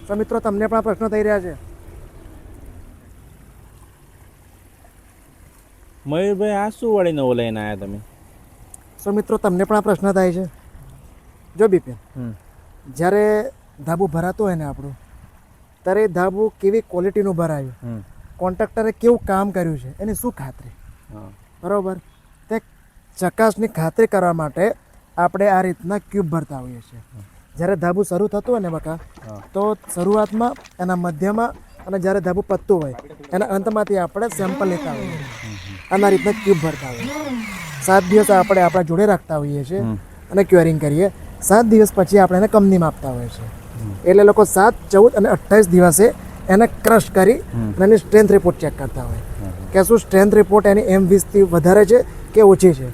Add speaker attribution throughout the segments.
Speaker 1: તો મિત્રો તમને પણ આ પ્રશ્ન થઈ રહ્યા છે?
Speaker 2: મયુરભાઈ આ શું વળી નવો લઈને આવ્યા તમે?
Speaker 1: તો મિત્રો તમને પણ આ પ્રશ્ન થાય છે? જો બિપિન, જ્યારે ધાબુ ભરાતું હોય ને આપણું, ત્યારે એ ધાબુ કેવી ક્વોલિટીનું ભરાયું, કોન્ટ્રાક્ટરે કેવું કામ કર્યું છે એની શું ખાતરી, બરાબર? તે ચકાસણી ખાતરી કરવા માટે આપણે આ રીતના ક્યુબ ભરતા હોઈએ છીએ. જ્યારે ધાબુ શરૂ થતું હોય ને બકા, તો શરૂઆતમાં, એના મધ્યમાં અને જ્યારે ધાબુ પતતું હોય એના અંતમાંથી આપણે સેમ્પલ લેતા હોઈએ. આના રીતના ક્યુબ ભરતા હોઈએ. 7 દિવસ આપણે આપણા જોડે રાખતા હોઈએ છીએ અને ક્યોરિંગ કરીએ. 7 દિવસ પછી આપણે એને કંપનીમાં આપતા હોઈએ છીએ. એટલે લોકો 7, 14 અને 28 દિવસે એને ક્રશ કરી અને એની સ્ટ્રેન્થ રિપોર્ટ ચેક કરતા હોય કે શું સ્ટ્રેન્થ રિપોર્ટ એની M20થી વધારે છે કે ઓછી છે.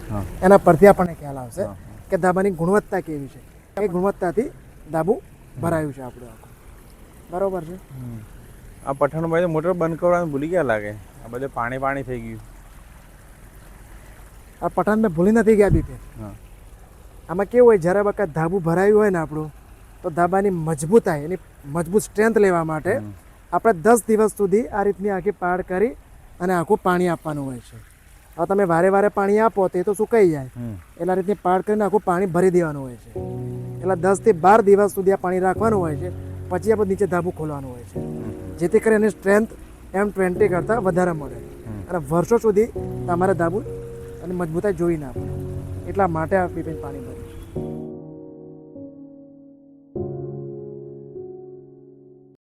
Speaker 1: એના પરથી આપણને ખ્યાલ આવશે કે ધાબાની ગુણવત્તા કેવી છે. એ ગુણવત્તાથી ધાબુ ભરાયું છે આપણું આખું. બરોબર છે?
Speaker 2: આ પઠાણભાઈ મોટર બંધ કરવાનું ભૂલી ગયા લાગે. આ બધે પાણી પાણી થઈ ગયું.
Speaker 1: આ પઠાણભાઈ ભૂલી નથી ગયા બિપિન. આમાં કેવું હોય, જ્યારે વખત ધાબુ ભરાયું હોય ને આપણું, તો ધાબાની મજબૂતાઈ, એની મજબૂત સ્ટ્રેન્થ લેવા માટે આપણે 10 દિવસ સુધી આ રીતની આખી પાડ કરી અને આખું પાણી આપવાનું હોય છે. હવે તમે વારે વારે પાણી આપો તો એ તો સુકાઈ જાય. એટલે આ રીતની પાડ કરીને આખું પાણી ભરી દેવાનું હોય છે. એટલે 10 થી 12 દિવસ સુધી આ પાણી રાખવાનું હોય છે. પછી આપણે નીચે ધાબુ ખોલવાનું હોય છે, જેથી કરી એની સ્ટ્રેન્થ M20 કરતાં વધારે મળે અને વર્ષો સુધી તમારે ધાબુ અને મજબૂતાઈ જોઈ ના પડે. એટલા માટે આ બિપિન પાણી ભરે.